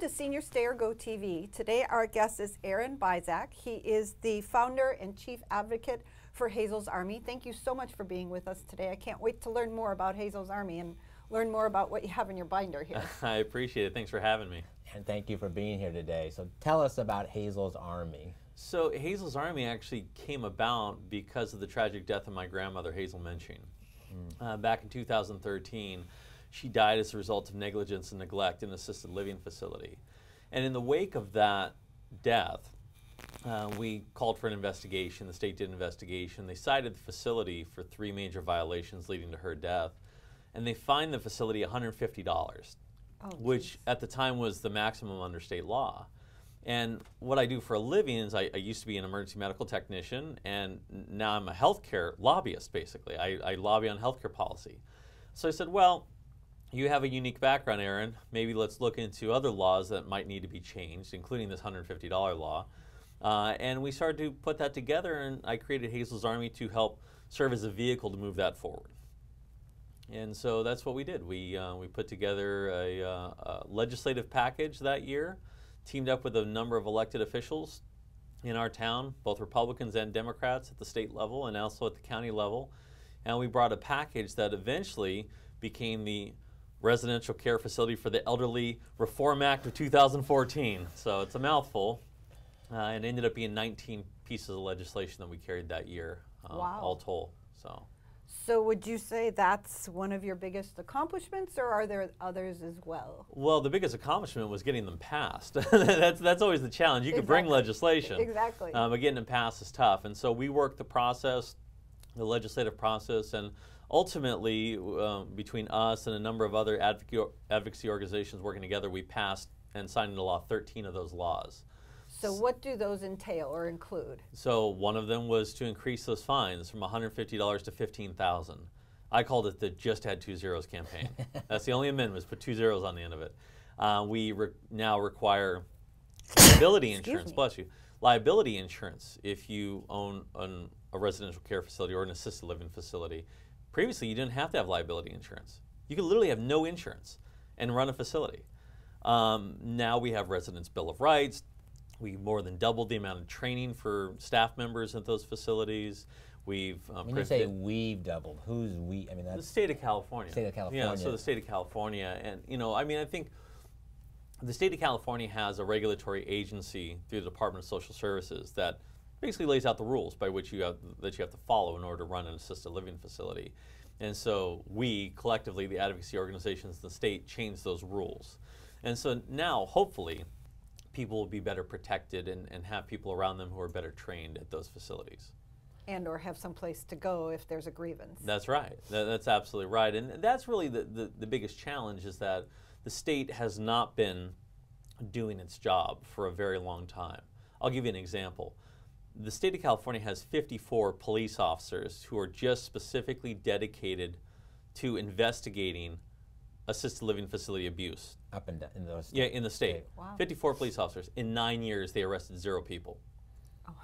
to Senior Stay or Go TV. Today our guest is Aaron Byzak. He is the founder and chief advocate for Hazel's Army. Thank you so much for being with us today. I can't wait to learn more about Hazel's Army and learn more about what you have in your binder here. I appreciate it. Thanks for having me. And thank you for being here today. So tell us about Hazel's Army. So Hazel's Army actually came about because of the tragic death of my grandmother, Hazel Menching. Back in 2013, she died as a result of negligence and neglect in an assisted living facility. And in the wake of that death, we called for an investigation. The state did an investigation. They cited the facility for 3 major violations leading to her death. And they fined the facility $150, which at the time was the maximum under state law. And what I do for a living is I used to be an emergency medical technician, and now I'm a healthcare lobbyist, basically. I lobby on healthcare policy. So I said, well, you have a unique background, Aaron. Maybe let's look into other laws that might need to be changed, including this $150 law. And we started to put that together, and I created Hazel's Army to help serve as a vehicle to move that forward. And so that's what we did. We put together a legislative package that year, teamed up with a number of elected officials in our town, both Republicans and Democrats at the state level and also at the county level. And we brought a package that eventually became the Residential Care Facility for the Elderly Reform Act of 2014. So it's a mouthful, and ended up being 19 pieces of legislation that we carried that year, all told. So would you say that's one of your biggest accomplishments, or are there others as well? Well, the biggest accomplishment was getting them passed. that's always the challenge. You can bring legislation. Exactly. But getting them passed is tough. And so we worked the process, the legislative process, and ultimately, between us and a number of other advocacy organizations working together, we passed and signed into law 13 of those laws. So what do those entail or include? So one of them was to increase those fines from $150 to $15,000. I called it the Just Add 2 Zeros campaign. That's the only amendment, put 2 zeros on the end of it. We now require liability insurance, bless you, liability insurance if you own a residential care facility or an assisted living facility. Previously, you didn't have to have liability insurance. You could literally have no insurance and run a facility. Now we have Residents' Bill of Rights. We more than doubled the amount of training for staff members at those facilities. We've when you say we've doubled, who's we? I mean, that's the state of California. State of California. Yeah, so the state of California, and I mean, I think the state of California has a regulatory agency through the Department of Social Services that basically lays out the rules by which you have to follow in order to run an assisted living facility. And so we collectively, the advocacy organizations in the state, changed those rules. And so now, hopefully, people will be better protected and have people around them who are better trained at those facilities. And or have some place to go if there's a grievance. That's right. That's absolutely right. And that's really the biggest challenge, is that the state has not been doing its job for a very long time. I'll give you an example. The state of California has 54 police officers who are just specifically dedicated to investigating assisted living facility abuse. Up and down in those states. Yeah, in the state. Wow. 54 police officers. In 9 years, they arrested 0 people. Oh.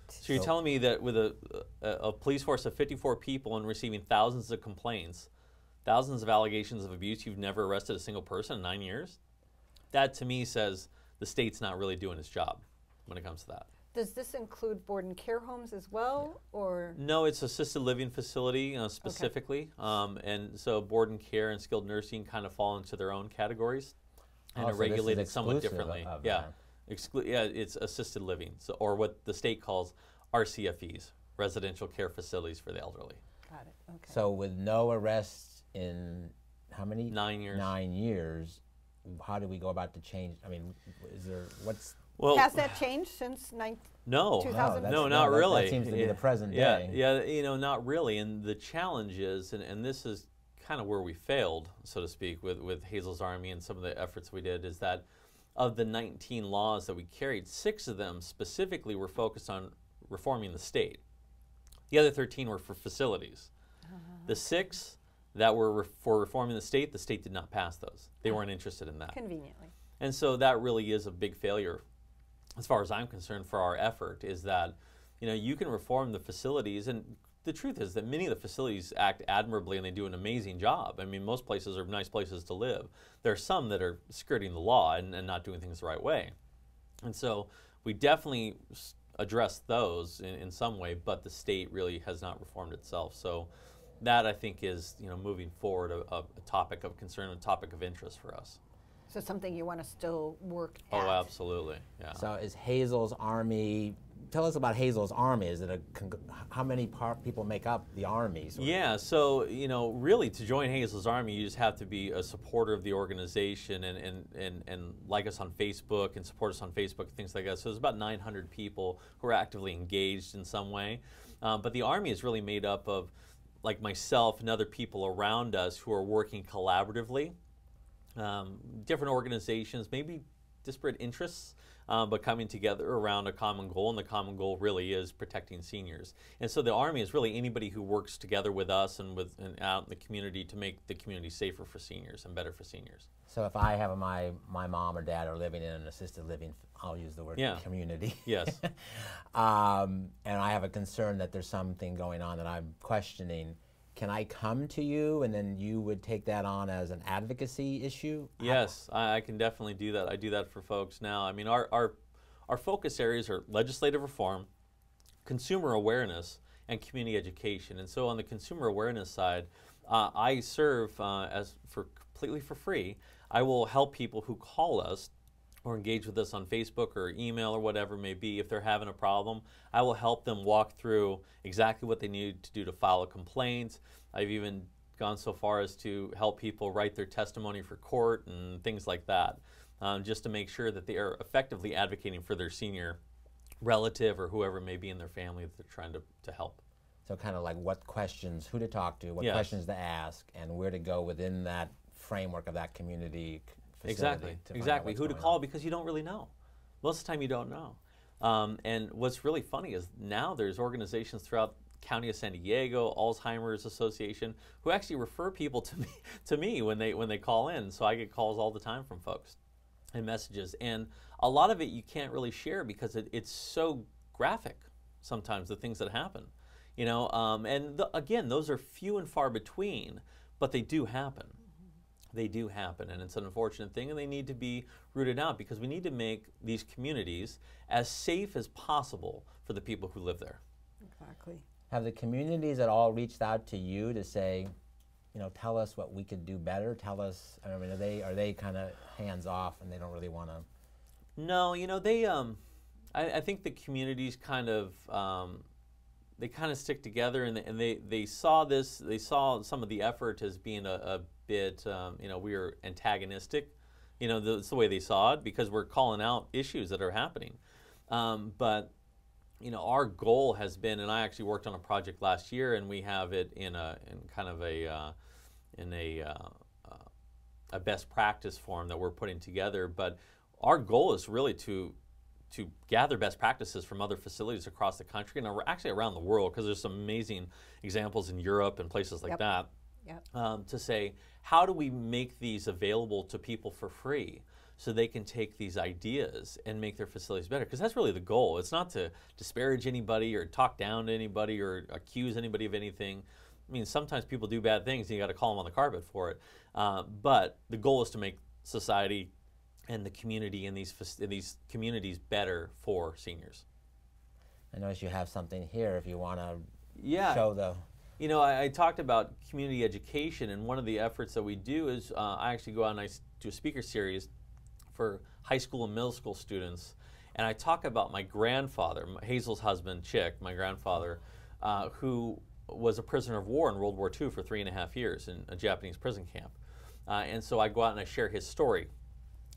So you're telling me that with a police force of 54 people and receiving thousands of complaints, thousands of allegations of abuse, you've never arrested a single person in 9 years? That, to me, says the state's not really doing its job when it comes to that. Does this include board and care homes as well, or? No, it's assisted living facility specifically, and so board and care and skilled nursing kind of fall into their own categories and are regulated somewhat differently. Yeah, it's assisted living, so, or what the state calls RCFEs, residential care facilities for the elderly. Got it. Okay. So with no arrests in how many? 9 years. 9 years. How do we go about to change? I mean, is there Well, has that changed since 2000? No, not really. That seems to be the present day. day. Yeah, not really. And the challenge is, and this is kind of where we failed, so to speak, with Hazel's Army and some of the efforts we did, is that of the 19 laws that we carried, 6 of them specifically were focused on reforming the state. The other 13 were for facilities. The 6 that were for reforming the state did not pass those. They weren't interested in that. Conveniently. And so that really is a big failure, as far as I'm concerned, for our effort, is that you can reform the facilities, and the truth is that many of the facilities act admirably and they do an amazing job. I mean, most places are nice places to live. There are some that are skirting the law and not doing things the right way. And so we definitely address those in some way, but the state really has not reformed itself. So that, I think, is, moving forward a topic of concern, a topic of interest for us. So something you want to still work at. Oh, absolutely, yeah. So is Hazel's Army, tell us about Hazel's Army. Is it how many people make up the Army? Yeah, so, really to join Hazel's Army, you just have to be a supporter of the organization and like us on Facebook and support us on Facebook, things like that. So there's about 900 people who are actively engaged in some way. But the Army is really made up of, like myself and other people around us who are working collaboratively. Different organizations, maybe disparate interests, but coming together around a common goal, and the common goal really is protecting seniors. And so the Army is really anybody who works together with us and out in the community to make the community safer for seniors and better for seniors. So if I have my mom or dad are living in an assisted living, I'll use the word community. Yes. And I have a concern that there's something going on that I'm questioning. Can I come to you and then you would take that on as an advocacy issue? Yes, I can definitely do that. I do that for folks now. I mean, our focus areas are legislative reform, consumer awareness, and community education. And so on the consumer awareness side, I serve completely for free. I will help people who call us or engage with us on Facebook or email or whatever it may be. If they're having a problem, I will help them walk through exactly what they need to do to file a complaint. I've even gone so far as to help people write their testimony for court and things like that, just to make sure that they are effectively advocating for their senior relative or whoever may be in their family that they're trying to help. So kind of like what questions, who to talk to, what questions to ask, and where to go within that framework of that community. Exactly. Who to call, because you don't really know. Most of the time you don't know. And what's really funny is now there's organizations throughout County of San Diego, Alzheimer's Association, who actually refer people to me when they call in. So I get calls all the time from folks and messages. And a lot of it you can't really share because it's so graphic sometimes, the things that happen. Again, those are few and far between, but they do happen. They do happen, and it's an unfortunate thing, and they need to be rooted out because we need to make these communities as safe as possible for the people who live there. Exactly. Have the communities at all reached out to you to say, tell us what we could do better? Tell us. I mean, are they kind of hands off and they don't really want to? No, they. I think the communities kind of. They kind of stick together, and they saw this. They saw some of the effort as being a bit, we are antagonistic. That's the way they saw it because we're calling out issues that are happening. But our goal has been, and I actually worked on a project last year, and we have it in a best practice form that we're putting together. But our goal is really to gather best practices from other facilities across the country and actually around the world, because there's some amazing examples in Europe and places like that. Yep. To say, how do we make these available to people for free so they can take these ideas and make their facilities better? Because that's really the goal. It's not to disparage anybody or talk down to anybody or accuse anybody of anything. I mean, sometimes people do bad things and you got to call them on the carpet for it. But the goal is to make society and the community in these communities better for seniors. I notice you have something here if you want to show the... I talked about community education, and one of the efforts that we do is I actually go out and I do a speaker series for high school and middle school students, and I talk about my grandfather, Hazel's husband, Chick, my grandfather, who was a prisoner of war in World War II for 3.5 years in a Japanese prison camp. And so I go out and I share his story.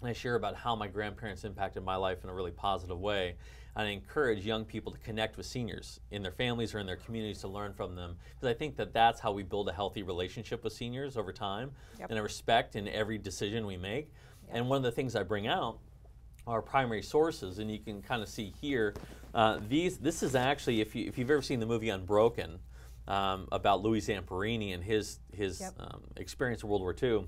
And I share about how my grandparents impacted my life in a really positive way. And I encourage young people to connect with seniors in their families or in their communities to learn from them. Because I think that that's how we build a healthy relationship with seniors over time, and a respect in every decision we make. And one of the things I bring out are primary sources, and you can kind of see here, this is actually, if you've ever seen the movie Unbroken, about Louis Zamperini and his experience in World War II,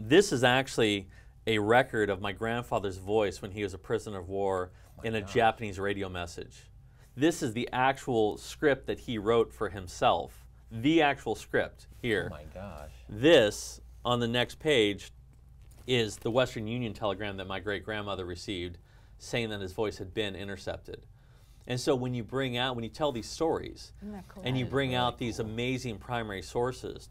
this is actually a record of my grandfather's voice when he was a prisoner of war in a Japanese radio message. This is the actual script that he wrote for himself. The actual script here. Oh my gosh. This, on the next page, is the Western Union telegram that my great-grandmother received saying that his voice had been intercepted. And so when you tell these stories, cool? and you bring out these amazing primary sources,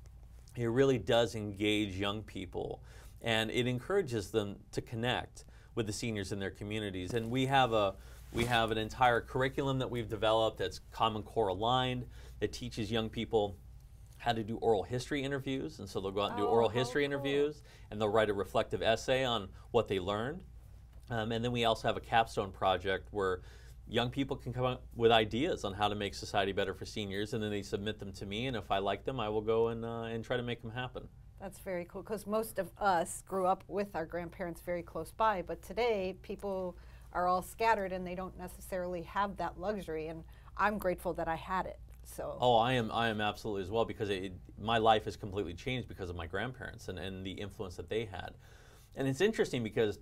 it really does engage young people, and it encourages them to connect with the seniors in their communities. And we have an entire curriculum that we've developed that's Common Core aligned, that teaches young people how to do oral history interviews. And so they'll go out and do oral history interviews, and they'll write a reflective essay on what they learned. And then we also have a capstone project where young people can come up with ideas on how to make society better for seniors, and then they submit them to me, and if I like them, I will go and try to make them happen. That's very cool, because most of us grew up with our grandparents very close by, but today people are all scattered and they don't necessarily have that luxury, and I'm grateful that I had it. So. Oh, I am absolutely as well, because my life has completely changed because of my grandparents and the influence that they had. And it's interesting because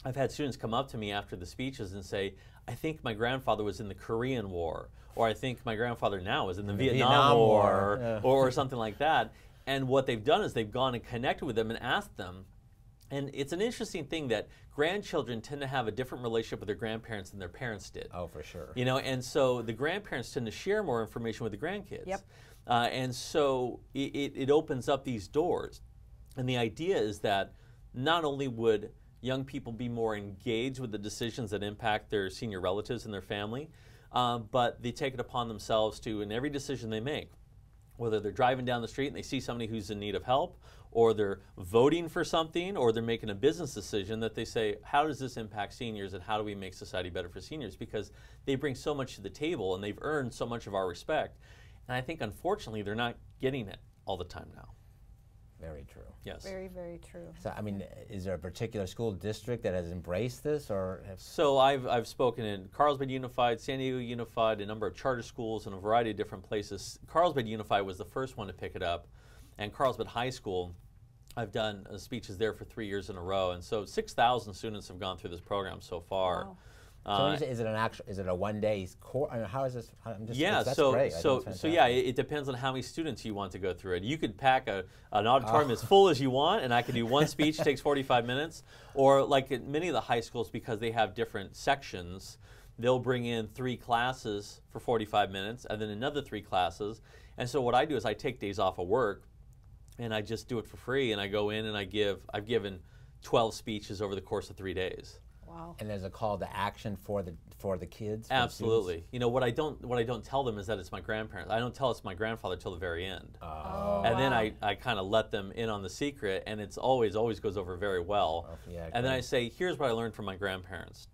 I've had students come up to me after the speeches and say, I think my grandfather was in the Korean War, or I think my grandfather now is in the Vietnam War, yeah. or something like that. And what they've done is they've gone and connected with them and asked them. And it's an interesting thing that grandchildren tend to have a different relationship with their grandparents than their parents did. Oh, for sure. You know, and so the grandparents tend to share more information with the grandkids. Yep. And so it opens up these doors. And the idea is that not only would young people be more engaged with the decisions that impact their senior relatives and their family, but they take it upon themselves to, in every decision they make, whether they're driving down the street and they see somebody who's in need of help, or they're voting for something, or they're making a business decision, that they say, how does this impact seniors and how do we make society better for seniors? Because they bring so much to the table and they've earned so much of our respect. And I think, unfortunately, they're not getting it all the time now. Very true. Yes. Very, very true. So, I mean, is there a particular school district that has embraced this, or have... So I've spoken in Carlsbad Unified, San Diego Unified, a number of charter schools, and a variety of different places. Carlsbad Unified was the first one to pick it up, and Carlsbad High School, I've done speeches there for 3 years in a row, and so 6,000 students have gone through this program so far. Wow. So when you say, is it a one-day course? I mean, how is this? Yeah, that's so great. so yeah, it depends on how many students you want to go through it. You could pack an auditorium as full as you want, and I could do one speech, takes 45 minutes. Or like at many of the high schools, because they have different sections, they'll bring in 3 classes for 45 minutes, and then another 3 classes. And so what I do is I take days off of work, and I just do it for free, and I go in and I've given 12 speeches over the course of 3 days. Wow. And there's a call to action for the kids. For Absolutely. The you know, what I don't tell them is that it's my grandparents. I don't tell it's my grandfather till the very end. wow. And then I kind of let them in on the secret, and it's always goes over very well. Yeah, and then I say, here's what I learned from my grandparents.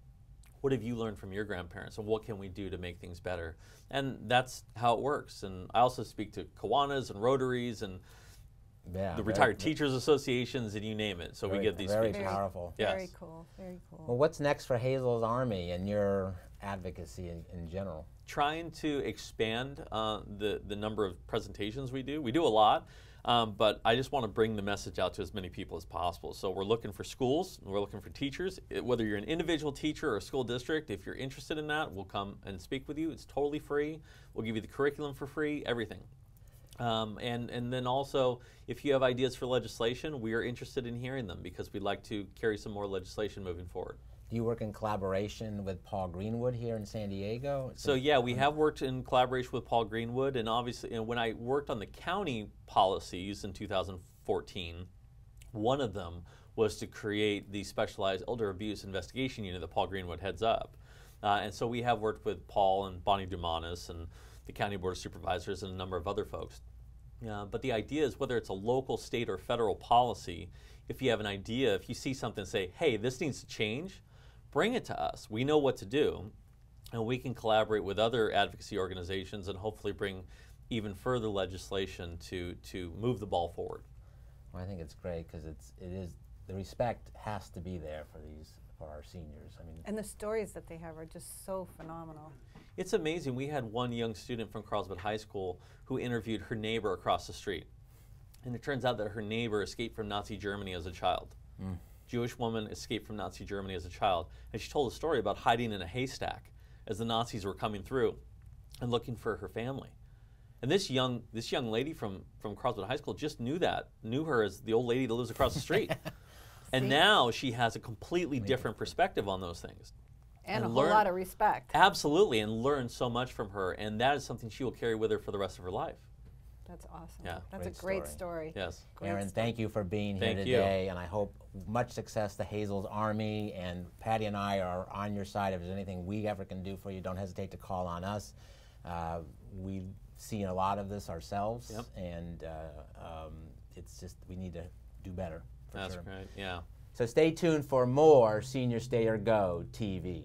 What have you learned from your grandparents, and what can we do to make things better? And that's how it works. And I also speak to Kiwanis and Rotaries and the retired teachers associations, and you name it. So we get these very speeches. powerful. Yes. Very cool. Very cool. Well, what's next for Hazel's Army and your advocacy in general? Trying to expand the number of presentations we do. We do a lot, but I just want to bring the message out to as many people as possible. So we're looking for schools, we're looking for teachers. Whether you're an individual teacher or a school district, if you're interested in that, we'll come and speak with you. It's totally free. We'll give you the curriculum for free, everything. And then also, if you have ideas for legislation, we are interested in hearing them, because we'd like to carry some more legislation moving forward. Do you work in collaboration with Paul Greenwood here in San Diego? So yeah, we have worked in collaboration with Paul Greenwood, and obviously, when I worked on the county policies in 2014, one of them was to create the specialized elder abuse investigation unit that Paul Greenwood heads up. And so we have worked with Paul and Bonnie Dumanis and the County Board of Supervisors and a number of other folks. But the idea is, whether it's a local, state, or federal policy, if you have an idea, if you see something, say, hey, this needs to change, bring it to us. We know what to do, and we can collaborate with other advocacy organizations and hopefully bring even further legislation to move the ball forward. Well, I think it's great, because the respect has to be there for our seniors. I mean, And the stories that they have are just so phenomenal. It's amazing. We had one young student from Carlsbad High School who interviewed her neighbor across the street. And it turns out that her neighbor escaped from Nazi Germany as a child. Jewish woman escaped from Nazi Germany as a child. And she told a story about hiding in a haystack as the Nazis were coming through. and looking for her family. And this young lady from Carlsbad High School just knew her as the old lady that lives across the street. And now she has a completely different perspective on those things. And a whole lot of respect. Absolutely, and learn so much from her. And that is something she will carry with her for the rest of her life. That's awesome. Yeah. That's a great story. Yes. Aaron, thank you for being here today, and I hope much success to Hazel's Army, and Patty and I are on your side. If there's anything we ever can do for you, don't hesitate to call on us. We've seen a lot of this ourselves, and it's just we need to do better. That's great, yeah. So stay tuned for more Senior Stay or Go TV.